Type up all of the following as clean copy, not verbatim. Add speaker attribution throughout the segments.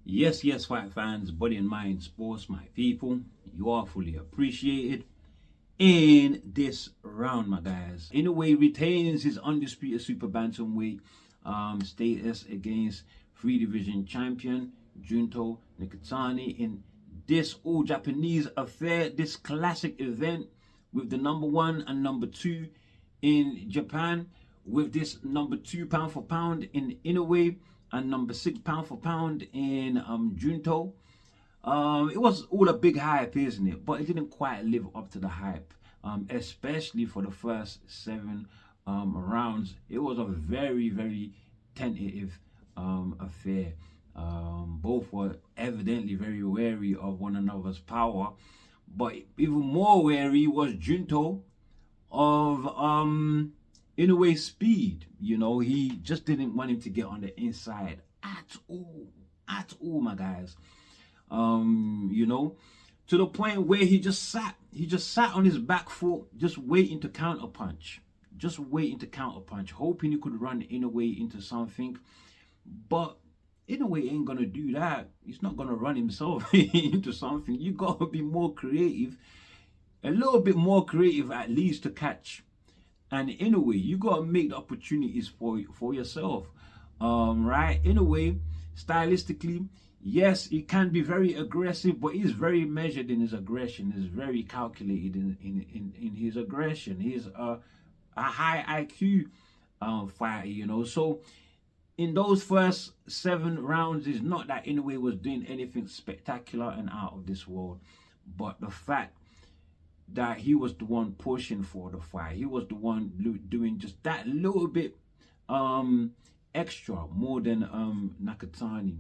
Speaker 1: Yes, fight fans, body and mind sports, my people. You are fully appreciated in this round, my guys. Inoue retains his undisputed super bantamweight status against three division champion Junto Nikitani in this all Japanese affair, this classic event with the number one and number two in Japan, with this number 2 pound for pound in Inoue and number 6 pound for pound in Junto. It was all a big hype, isn't it? But it didn't quite live up to the hype, especially for the first 7 rounds. It was a very tentative affair. Both were evidently very wary of one another's power, but even more wary was Junto of Inoue's speed. You know, he just didn't want him to get on the inside at all, my guys. You know, to the point where he just sat on his back foot, just waiting to counterpunch, hoping he could run Inoue into something. But Inoue ain't gonna do that. He's not gonna run himself into something. You gotta be more creative, a little bit more creative at least, to catch. And Inoue, you gotta make the opportunities for yourself. Right? Inoue, stylistically, yes, he can be very aggressive, but he's very measured in his aggression. He's very calculated in his aggression. He's a high IQ fighter, you know. So in those first 7 rounds, it's not that Inoue was doing anything spectacular and out of this world, but the fact that he was the one pushing for the fight, he was the one doing just that little bit extra more than Nakatani.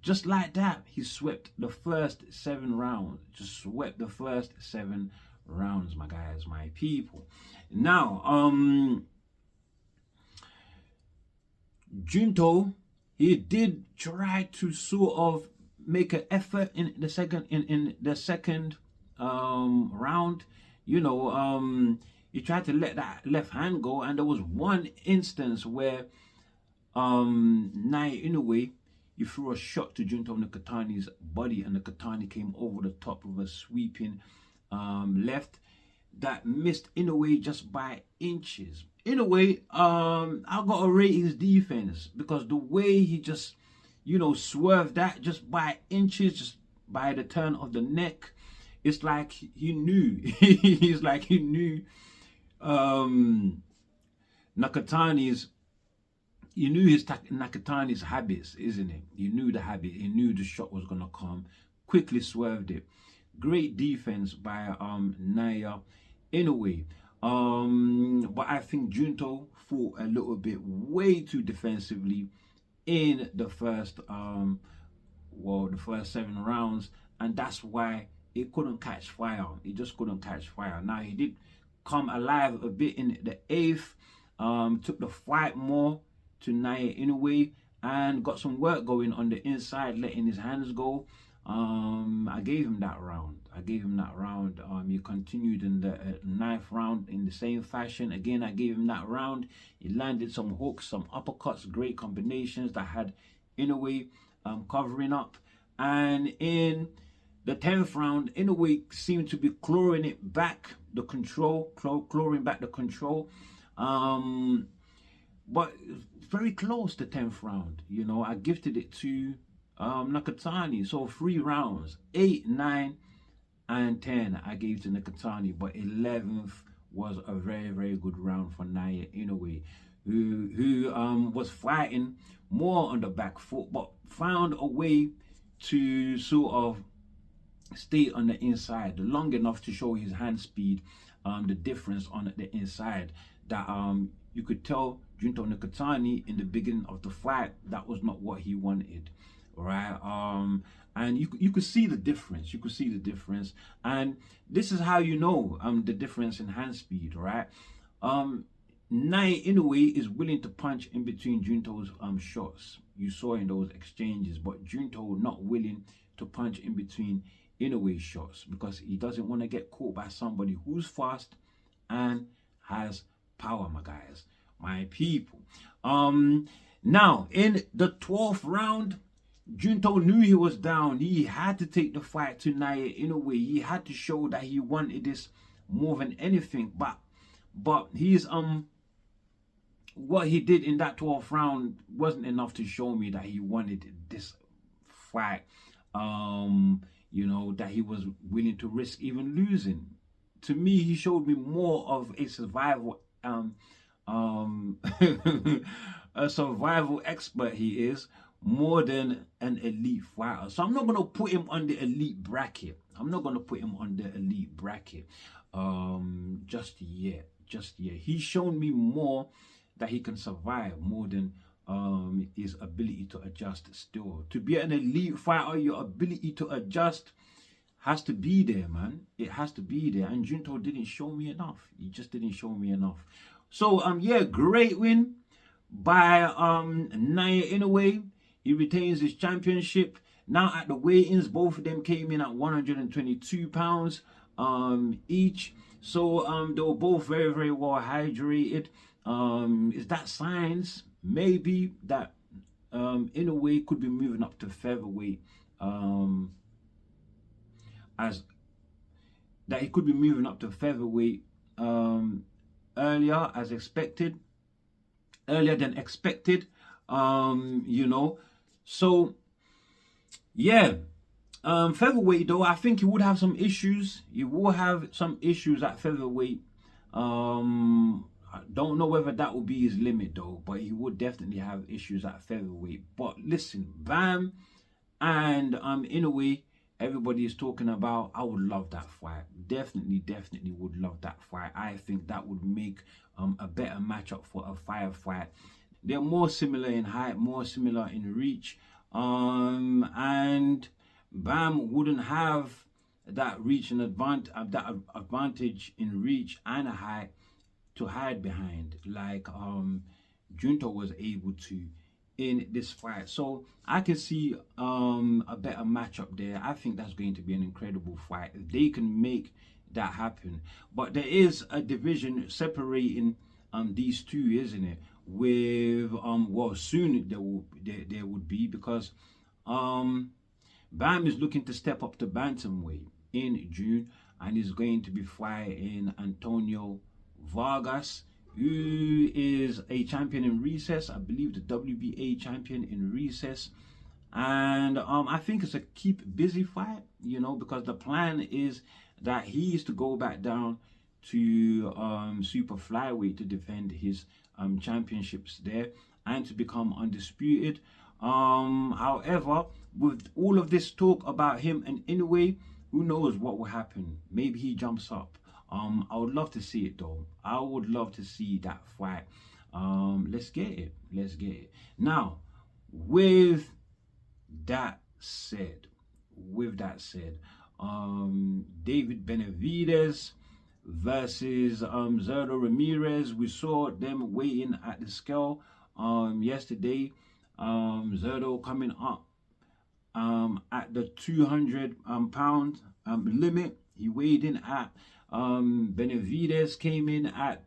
Speaker 1: Just like that, he swept the first 7 rounds. Just swept the first 7 rounds, my guys, my people. Now, Junto, he did try to sort of make an effort in the second round. You know, he tried to let that left hand go, and there was one instance where Naoya Inoue, he threw a shot to Junto Nakatani's body, and Nakatani came over the top of a sweeping left that missed Inoue just by inches. Inoue, I gotta rate his defense, because the way he just, you know, swerved that just by inches, just by the turn of the neck, it's like he knew. He's like he knew Nakatani's. You knew Nakatani's habits, isn't it? You knew the habit. He knew the shot was gonna come. Quickly swerved it. Great defense by Naoya Inoue. But I think Junto fought a little bit way too defensively in the first the first 7 rounds, and that's why it couldn't catch fire. It just couldn't catch fire. Now he did come alive a bit in the 8th. Took the fight more to Naoya Inoue and got some work going on the inside, letting his hands go. I gave him that round. He continued in the 9th round in the same fashion. Again, I gave him that round. He landed some hooks, some uppercuts, great combinations that had Inoue covering up. And in the 10th round, Inoue seemed to be clawing back the control. But very close, the 10th round. You know, I gifted it to Nakatani. So 3 rounds, 8, 9, and 10 I gave to Nakatani, but 11th was a very good round for Naoya Inoue, who was fighting more on the back foot, but found a way to sort of stay on the inside long enough to show his hand speed, the difference on the inside that you could tell Junto Nakatani in the beginning of the fight that was not what he wanted, right? And you could see the difference. And this is how you know the difference in hand speed, right? Naoya Inoue is willing to punch in between Junto's shots. You saw in those exchanges, but Junto not willing to punch in between Inoue's shots because he doesn't want to get caught by somebody who's fast and has power, my guys, my people. Now in the 12th round, Junto knew he was down. He had to take the fight to Inoue in a way. He had to show that he wanted this more than anything. But he's what he did in that 12th round wasn't enough to show me that he wanted this fight. You know, that he was willing to risk even losing. To me, he showed me more of a survival a survival expert he is, more than an elite fighter. So I'm not going to put him on the elite bracket. Just yet. He's shown me more that he can survive more than his ability to adjust still. To be an elite fighter, your ability to adjust has to be there, man. It has to be there. And Junto didn't show me enough. He just didn't show me enough. So yeah, great win by Inoue Inoue. He retains his championship. Now at the weigh-ins, both of them came in at 122 pounds each. So they were both very, very well hydrated. Is that signs maybe that Inoue could be moving up to featherweight, he could be moving up to featherweight earlier than expected, you know. So yeah, featherweight though, I think he would have some issues. He will have some issues at featherweight. I don't know whether that will be his limit though, but he would definitely have issues at featherweight. But listen, Bam and Inoue, everybody is talking about. I would love that fight. Definitely would love that fight. I think that would make a better matchup for a fight. They're more similar in height, more similar in reach, and Bam wouldn't have that reach and advantage in reach and height to hide behind like Junto was able to in this fight. So I can see a better matchup there. I think that's going to be an incredible fight if they can make that happen. But there is a division separating these two, isn't it? With well, soon there would be, because Bam is looking to step up to bantamweight in June, and is going to be fighting Antonio Vargas, who is a champion in recess, I believe the WBA champion in recess. And I think it's a keep busy fight, you know, because the plan is that he is to go back down to super flyweight to defend his championships there and to become undisputed. However, with all of this talk about him and Inoue, who knows what will happen? Maybe he jumps up. I would love to see it though. I would love to see that fight. Let's get it. Now, with that said, David Benavidez versus Zerdo Ramirez. We saw them weighing at the scale yesterday. Zerdo coming up at the 200 pound limit. He weighed in at Benavidez came in at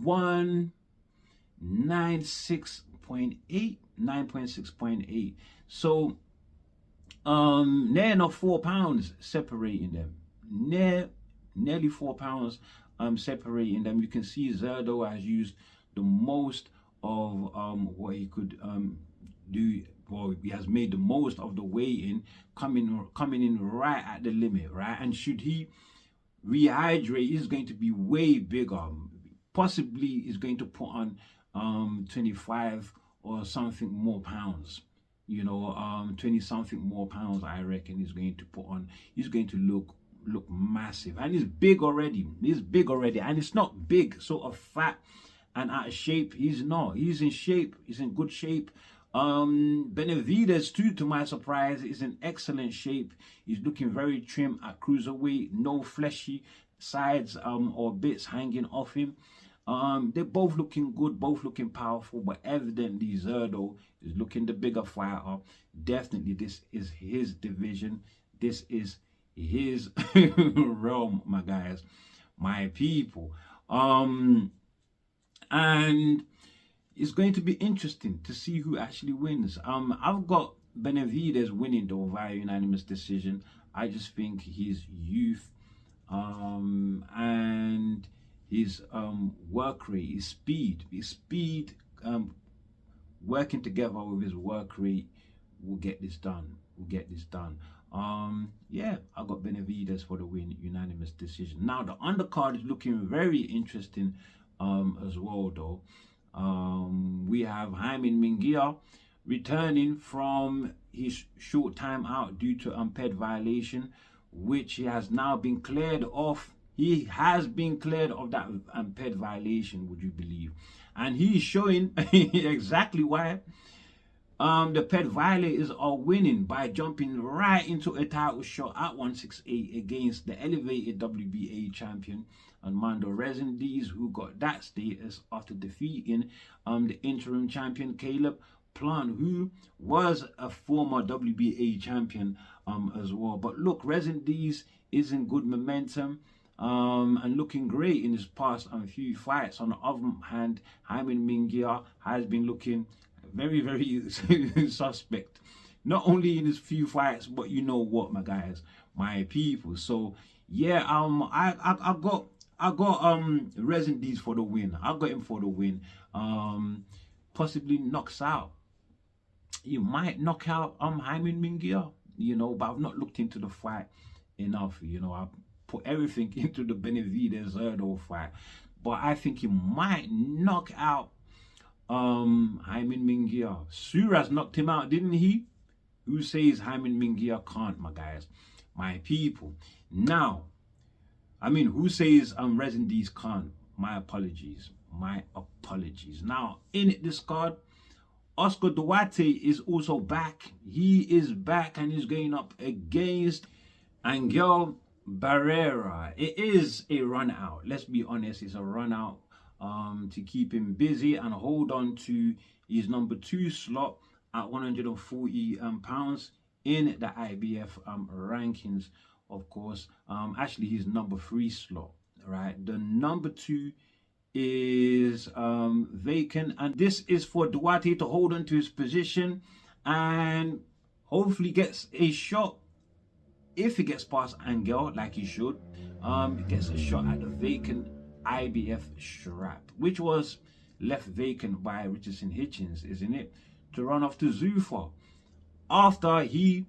Speaker 1: 9.6.8. So near enough 4 pounds separating them. Nearly 4 pounds separating them. You can see Zerdo has used the most of what he could do. Well, he has made the most of the weigh-in, coming in right at the limit, right? And should he rehydrate, he's going to be way bigger. Possibly is going to put on 25 or something more pounds. You know, 20 something more pounds. I reckon he's going to put on. He's going to look massive, and he's big already. And it's not big, sort of fat and out of shape. He's not. He's in shape. He's in good shape. Benavidez too, to my surprise, is in excellent shape. He's looking very trim at cruiserweight, no fleshy sides or bits hanging off him. They're both looking good, both looking powerful, but evidently Zerdo is looking the bigger fighter. Definitely this is his division, this is his realm, my guys, my people. And it's going to be interesting to see who actually wins. I've got Benavidez winning though via unanimous decision. I just think his youth and his work rate, his speed working together with his work rate will get this done. Yeah, I got Benavidez for the win, unanimous decision. Now the undercard is looking very interesting as well though. We have Mbilli returning from his short time out due to ped violation, which he has now been cleared of. He has been cleared of that ped violation, would you believe? And he's showing exactly why the ped violators are winning, by jumping right into a title shot at 168 against the elevated WBA champion Ramirez-Benavidez, who got that status after defeating the interim champion Caleb Plant, who was a former WBA champion as well. But look, Benavidez is in good momentum and looking great in his past few fights. On the other hand, Mbilli has been looking very, very suspect, not only in his few fights, but you know what, my guys, my people. So yeah, I got Benavidez for the win. I got him for the win. Possibly knocks out. You might knock out Mbilli, you know, but I've not looked into the fight enough. You know, I put everything into the Benavidez Zerdo fight, but I think he might knock out Mbilli. Suras knocked him out, didn't he? Who says Mbilli can't, my guys, my people? Now, I mean, who says Benavidez can't? My apologies. Now, in this card, Oscar Duarte is also back. He is back and he's going up against Angel Barrera. It is a run out. Let's be honest, it's a run out to keep him busy and hold on to his number 2 slot at 140 pounds in the IBF rankings, of course. Actually, his number 3 slot, right? The number 2 is vacant, and this is for Duarte to hold on to his position and hopefully gets a shot. If he gets past Angel like he should, he gets a shot at the vacant IBF strap, which was left vacant by Richardson Hitchens, isn't it, to run off to Zuffa after he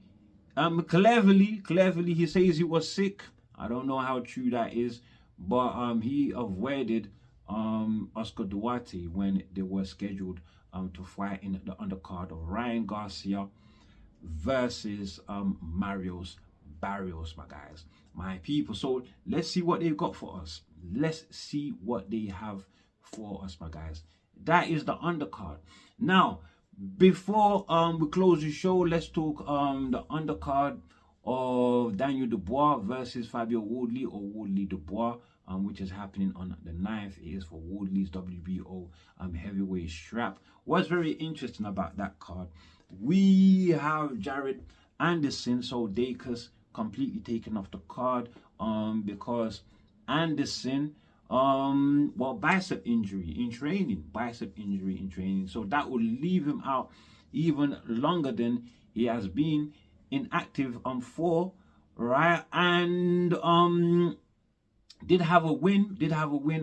Speaker 1: cleverly he says he was sick. I don't know how true that is, but he avoided Oscar Duarte when they were scheduled to fight in the undercard of Ryan Garcia versus Marius Barrios, my guys, my people. So let's see what they've got for us. Let's see what they have for us, my guys. That is the undercard. Now, before we close the show, let's talk the undercard of Daniel Dubois versus Fabio Wardley, or Wardley Dubois, which is happening on the 9th. It is for Wardley's WBO heavyweight strap. What's very interesting about that card, we have Jared Anderson, so Dacus completely taken off the card because Anderson well, bicep injury in training, so that will leave him out even longer than he has been inactive for, right? And did have a win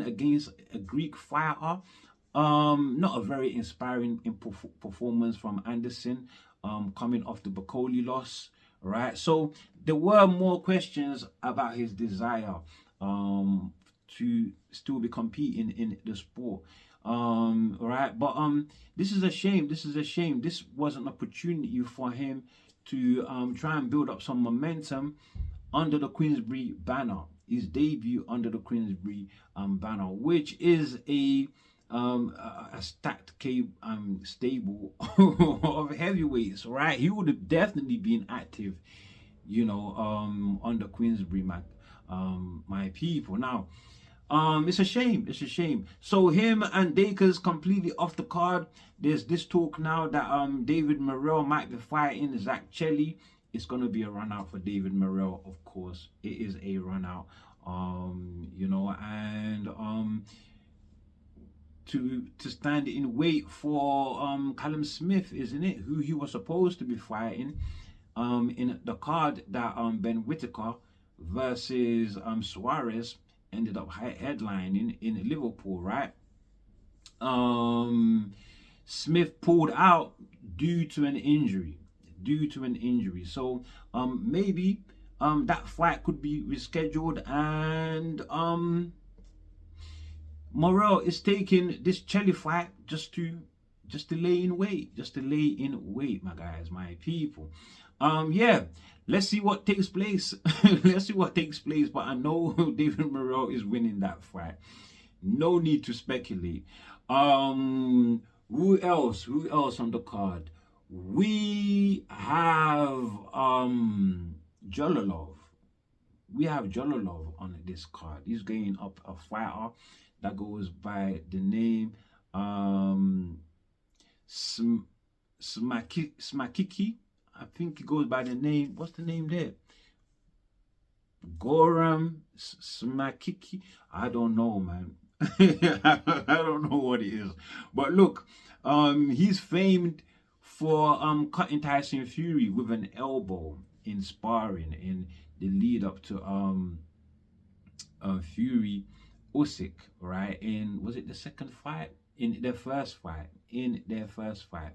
Speaker 1: against a Greek fighter. Not a very inspiring performance from Anderson, coming off the Bacoli loss, right? So there were more questions about his desire to still be competing in the sport, right? But this is a shame. This was an opportunity for him to try and build up some momentum under the Queensberry banner. His debut under the Queensberry banner, which is a stacked stable of heavyweights, right? He would have definitely been active, you know, under Queensberry, my people. Now, it's a shame. So him and Dacus completely off the card. There's this talk now that David Morrell might be fighting Zach Chelli. It's gonna be a run out for David Morrell, of course. It is a run out, you know, and to stand in weight for Callum Smith, isn't it? Who he was supposed to be fighting in the card that Ben Whittaker versus Suarez ended up headlining in Liverpool, right? Smith pulled out due to an injury. So maybe that fight could be rescheduled, and Morrell is taking this Chelly fight just to lay in weight, my guys, my people. Yeah, let's see what takes place. But I know David Morrell is winning that fight. No need to speculate. Who else on the card? We have Jolalov. We have Jolalov on this card. He's going up a fighter that goes by the name Smakiki. I think he goes by the name, what's the name there? Goram Smakiki. I don't know, man. I don't know what it is. But look, he's famed for cutting Tyson Fury with an elbow in sparring in the lead up to Fury Usyk, right? In, was it the second fight? In their first fight,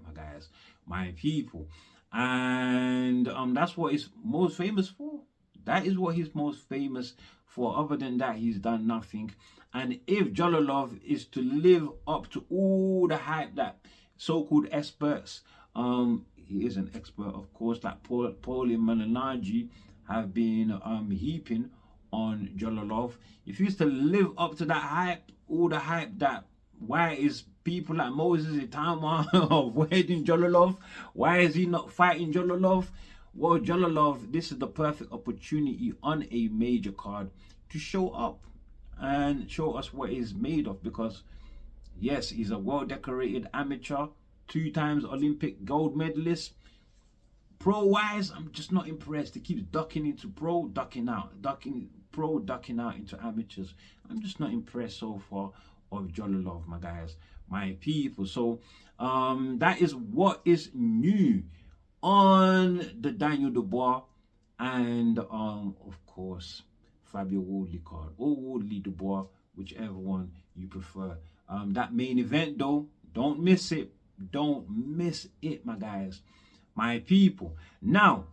Speaker 1: my guys, my people. And that's what he's most famous for. That is what he's most famous for. Other than that, he's done nothing. And if Jolalov is to live up to all the hype that so-called experts, he is an expert, of course, like Paulie Malignaggi have been heaping on Jolalov. If he is to live up to that hype, all the hype that, why is people like Moses Itama avoiding Jolalov? Why is he not fighting Jolalov? Well, Jolalov, this is the perfect opportunity on a major card to show up and show us what he's made of, because yes, he's a well-decorated amateur, 2 times Olympic gold medalist. Pro-wise, I'm just not impressed. He keeps ducking into pro, ducking out into amateurs. I'm just not impressed so far of Jolalov, my guys, my people. So that is what is new on the Daniel Dubois and of course Fabio Wardley card, or Wardley Dubois, whichever one you prefer. That main event though, don't miss it, my guys, my people. Now,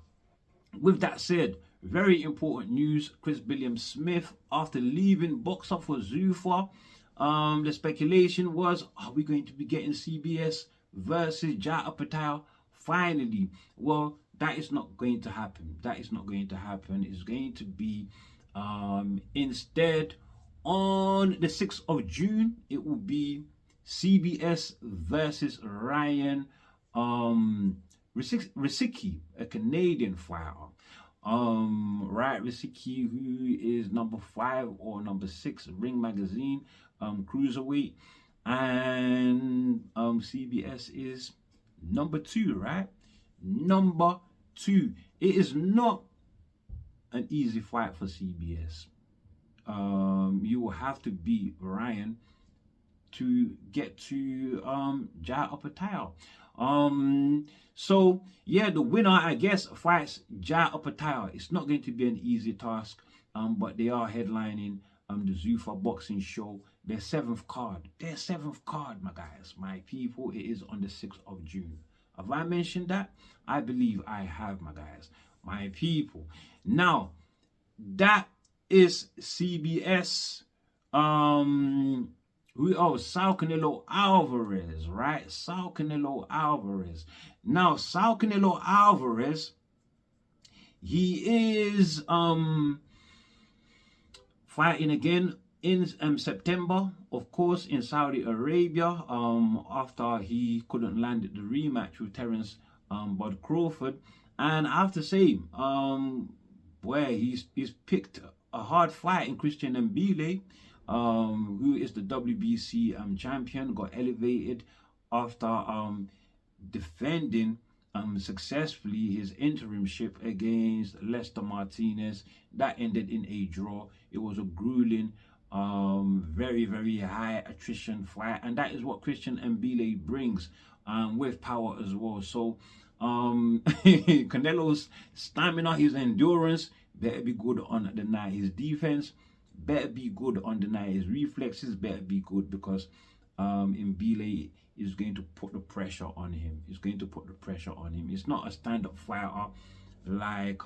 Speaker 1: with that said, very important news. Chris Billiam-Smith, after leaving boxer for Zuffa, the speculation was, are we going to be getting CBS versus Jata Patel finally? Well, that is not going to happen. It's going to be instead on the 6th of June. It will be CBS versus Ryan Risicki, a Canadian fighter. Right, Risicki, who is number 5 or number 6 Ring Magazine cruiserweight, and CBS is number 2, right? Number 2. It is not an easy fight for CBS. You will have to beat Ryan to get to Jata Patel. So yeah, the winner, I guess, fights Jata Patel. It's not going to be an easy task, but they are headlining the Zuffa boxing show, their 7th card. My guys, my people. It is on the 6th of June. Have I mentioned that? I believe I have, my guys, my people. Now, that is CBS. Who else? Saul Canelo Alvarez, right? Saul Canelo Alvarez. Now, Saul Canelo Alvarez, he is fighting again in September, of course, in Saudi Arabia, after he couldn't land the rematch with Terence Bud Crawford. And I have to say, boy, he's picked a hard fight in Christian Mbilli, who is the WBC champion, got elevated after defending successfully his interimship against Lester Martinez. That ended in a draw. It was a grueling very, very high attrition fight, and that is what Christian Mbilli brings, with power as well. So Canelo's stamina, his endurance better be good on the night. His defense better be good on the night. His reflexes better be good, because Mbilli is going to put the pressure on him. He's going to put the pressure on him. It's not a stand-up fighter like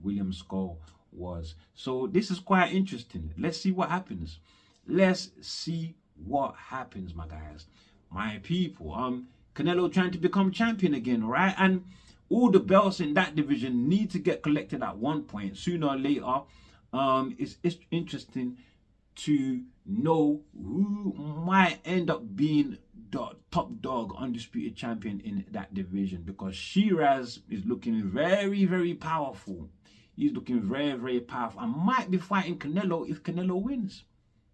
Speaker 1: William Skull was. So this is quite interesting. Let's see what happens. Let's see what happens, my guys, my people. Canelo trying to become champion again, right? And all the belts in that division need to get collected at one point, sooner or later. It's interesting to know who might end up being the top dog undisputed champion in that division, because Shiraz is looking very, very powerful. He's looking very, very powerful, and might be fighting Canelo if Canelo wins.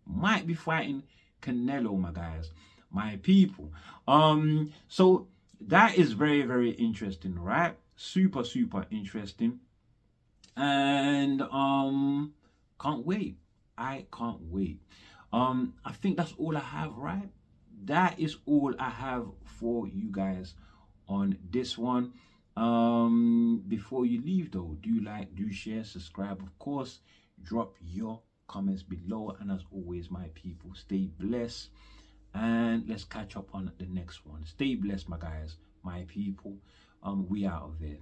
Speaker 1: Might be fighting Canelo, my guys, my people. So that is very, very interesting, right? Super, super interesting. And can't wait. I can't wait. I think that's all I have, right? That is all I have for you guys on this one. Before you leave though, do like, do share, subscribe, of course, drop your comments below, and as always, my people, stay blessed, and let's catch up on the next one. Stay blessed, my guys, my people. We out of there.